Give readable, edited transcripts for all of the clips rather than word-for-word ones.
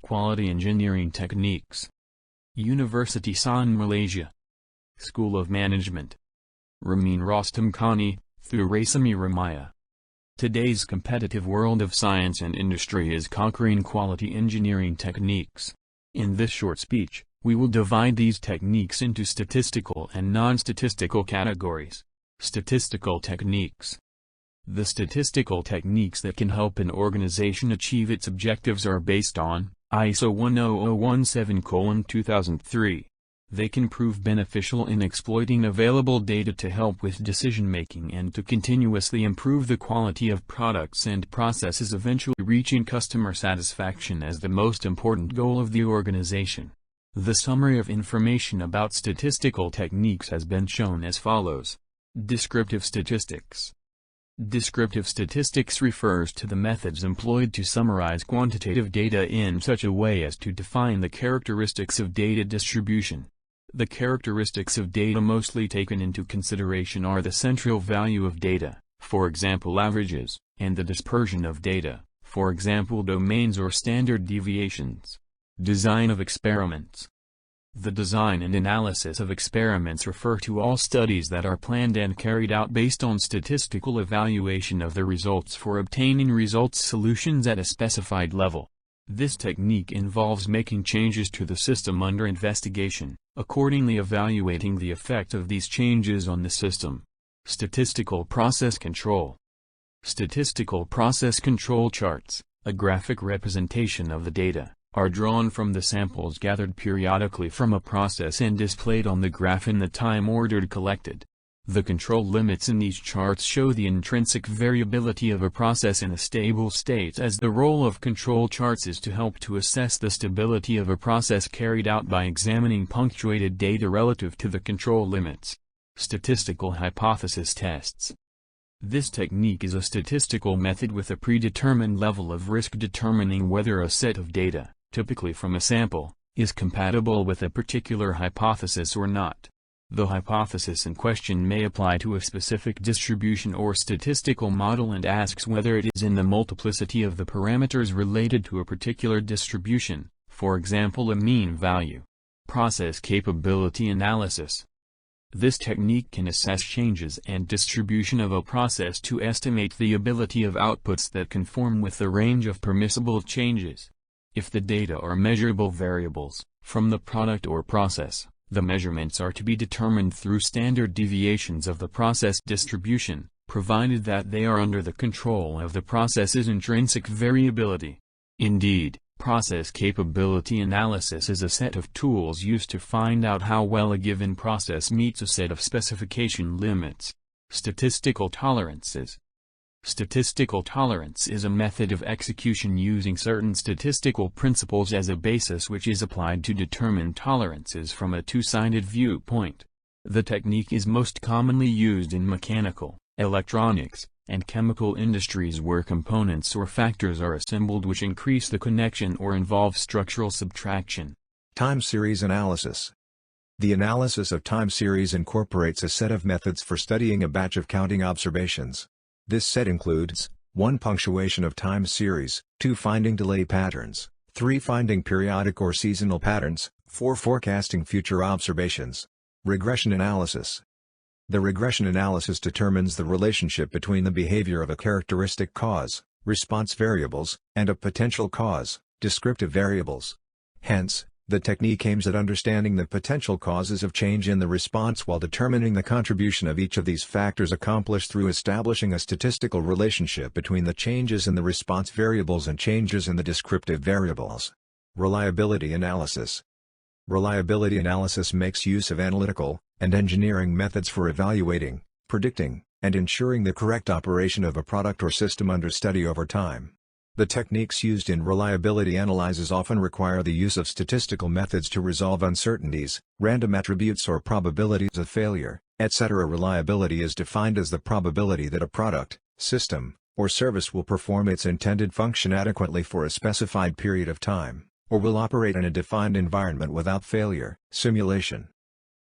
Quality Engineering Techniques. University Sains Malaysia. School of Management. Ramin Rostam Khani, through Raisami Ramaya. Today's competitive world of science and industry is conquering quality engineering techniques. In this short speech, we will divide these techniques into statistical and non-statistical categories. Statistical techniques. The statistical techniques that can help an organization achieve its objectives are based on ISO 10017:2003. They can prove beneficial in exploiting available data to help with decision-making and to continuously improve the quality of products and processes, eventually reaching customer satisfaction as the most important goal of the organization. The summary of information about statistical techniques has been shown as follows. Descriptive statistics. Descriptive statistics refers to the methods employed to summarize quantitative data in such a way as to define the characteristics of data distribution. The characteristics of data mostly taken into consideration are the central value of data, for example averages, and the dispersion of data, for example domains or standard deviations. Design of experiments. The design and analysis of experiments refer to all studies that are planned and carried out based on statistical evaluation of the results for obtaining results solutions at a specified level. This technique involves making changes to the system under investigation, accordingly evaluating the effect of these changes on the system. Statistical process control. Statistical process control charts, a graphic representation of the data, are drawn from the samples gathered periodically from a process and displayed on the graph in the time ordered collected. The control limits in these charts show the intrinsic variability of a process in a stable state, as the role of control charts is to help to assess the stability of a process carried out by examining punctuated data relative to the control limits. Statistical hypothesis tests. This technique is a statistical method with a predetermined level of risk determining whether a set of data, typically from a sample, is compatible with a particular hypothesis or not. The hypothesis in question may apply to a specific distribution or statistical model and asks whether it is in the multiplicity of the parameters related to a particular distribution, for example a mean value. Process capability analysis. This technique can assess changes and distribution of a process to estimate the ability of outputs that conform with the range of permissible changes. If the data are measurable variables, from the product or process, the measurements are to be determined through standard deviations of the process distribution, provided that they are under the control of the process's intrinsic variability. Indeed, process capability analysis is a set of tools used to find out how well a given process meets a set of specification limits. Statistical tolerances. Statistical tolerance is a method of execution using certain statistical principles as a basis which is applied to determine tolerances from a two-sided viewpoint. The technique is most commonly used in mechanical, electronics, and chemical industries where components or factors are assembled which increase the connection or involve structural subtraction. Time series analysis. The analysis of time series incorporates a set of methods for studying a batch of counting observations. This set includes 1. Punctuation of time series, 2. Finding delay patterns, 3. Finding periodic or seasonal patterns, 4. Forecasting future observations. Regression analysis. The regression analysis determines the relationship between the behavior of a characteristic cause, response variables, and a potential cause, descriptive variables. Hence, the technique aims at understanding the potential causes of change in the response while determining the contribution of each of these factors, accomplished through establishing a statistical relationship between the changes in the response variables and changes in the descriptive variables. Reliability analysis. Reliability analysis makes use of analytical and engineering methods for evaluating, predicting, and ensuring the correct operation of a product or system under study over time. The techniques used in reliability analyses often require the use of statistical methods to resolve uncertainties, random attributes or probabilities of failure, etc. Reliability is defined as the probability that a product, system, or service will perform its intended function adequately for a specified period of time, or will operate in a defined environment without failure. Simulation.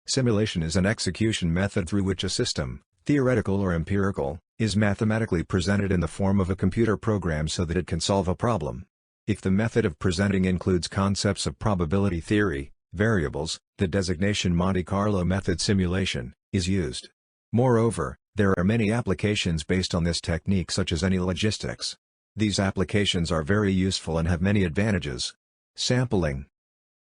Simulation is an execution method through which a system, theoretical or empirical, is mathematically presented in the form of a computer program so that it can solve a problem. If the method of presenting includes concepts of probability theory, variables, the designation Monte Carlo method simulation is used. Moreover, there are many applications based on this technique such as any logistics. These applications are very useful and have many advantages. Sampling.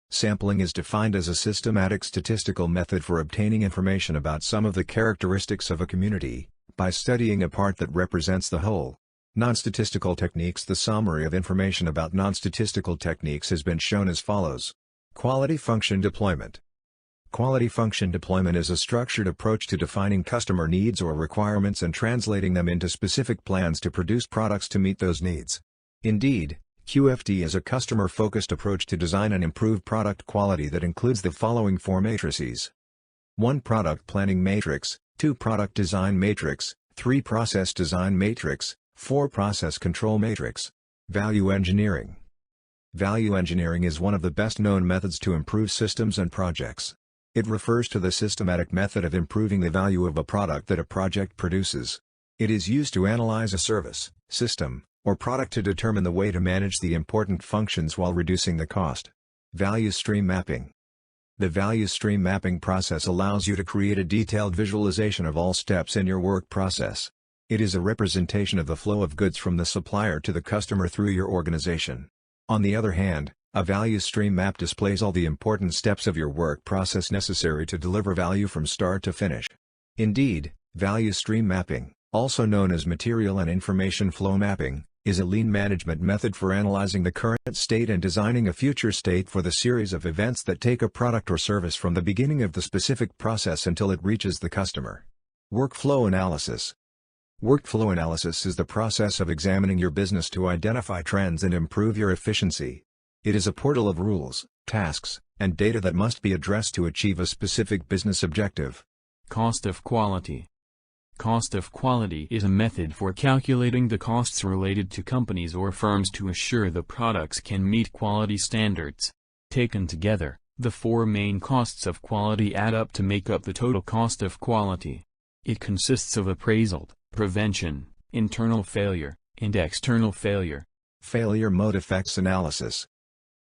Sampling is defined as a systematic statistical method for obtaining information about some of the characteristics of a community, by studying a part that represents the whole. Non-statistical techniques. The summary of information about non-statistical techniques has been shown as follows. Quality function deployment. Quality function deployment is a structured approach to defining customer needs or requirements and translating them into specific plans to produce products to meet those needs. Indeed, QFD is a customer-focused approach to design and improve product quality that includes the following 4 matrices. 1. Product planning matrix, 2. Product design matrix, 3. Process design matrix, 4. Process control matrix. Value engineering. Value engineering is one of the best-known methods to improve systems and projects. It refers to the systematic method of improving the value of a product that a project produces. It is used to analyze a service, system, or product to determine the way to manage the important functions while reducing the cost. Value stream mapping. The value stream mapping process allows you to create a detailed visualization of all steps in your work process. It is a representation of the flow of goods from the supplier to the customer through your organization. On the other hand, a value stream map displays all the important steps of your work process necessary to deliver value from start to finish. Indeed, value stream mapping, also known as material and information flow mapping, is a lean management method for analyzing the current state and designing a future state for the series of events that take a product or service from the beginning of the specific process until it reaches the customer. Workflow analysis. Workflow analysis is the process of examining your business to identify trends and improve your efficiency. It is a portal of rules, tasks, and data that must be addressed to achieve a specific business objective. Cost of quality. Cost of quality is a method for calculating the costs related to companies or firms to assure the products can meet quality standards. Taken together, the 4 main costs of quality add up to make up the total cost of quality. It consists of appraisal, prevention, internal failure, and external failure. Failure mode effects analysis.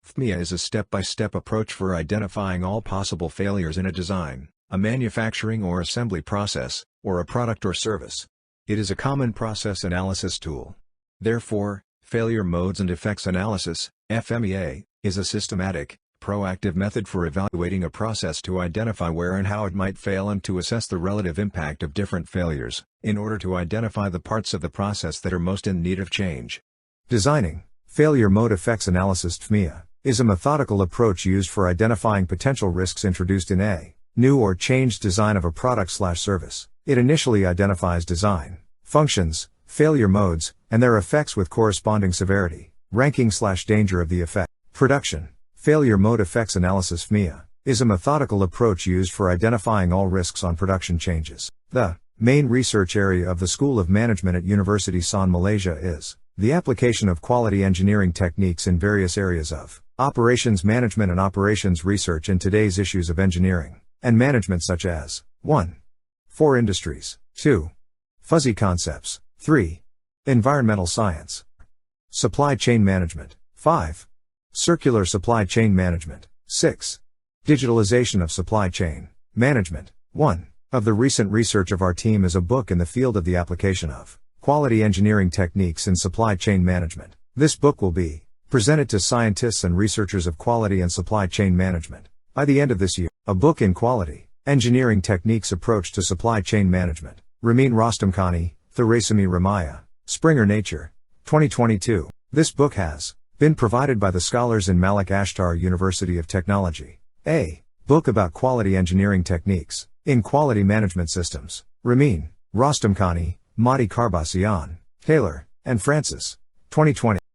FMEA is a step-by-step approach for identifying all possible failures in a design, a manufacturing or assembly process, or a product or service. It is a common process analysis tool. Therefore, failure modes and effects analysis, FMEA, is a systematic, proactive method for evaluating a process to identify where and how it might fail and to assess the relative impact of different failures, in order to identify the parts of the process that are most in need of change. Designing failure mode effects analysis FMEA is a methodical approach used for identifying potential risks introduced in a new or changed design of a product/service. It initially identifies design, functions, failure modes, and their effects with corresponding severity, ranking/danger of the effect. Production failure mode effects analysis FMEA is a methodical approach used for identifying all risks on production changes. The main research area of the School of Management at University San Malaysia is the application of quality engineering techniques in various areas of operations management and operations research in today's issues of engineering and management such as 1. 4 industries, 2. Fuzzy concepts, 3. Environmental science. Supply chain management, 5. Circular supply chain management, 6. Digitalization of supply chain management. 1. Of the recent research of our team is a book in the field of the application of quality engineering techniques in supply chain management. This book will be presented to scientists and researchers of quality and supply chain management by the end of this year. A book in quality engineering techniques approach to supply chain management. Ramin Rostamkhani, Thurasami Ramaya, Springer Nature, 2022. This book has been provided by the scholars in Malik Ashtar University of Technology. A book about quality engineering techniques in quality management systems. Ramin Rostamkhani, Mahdi Karbasian, Taylor, and Francis, 2020.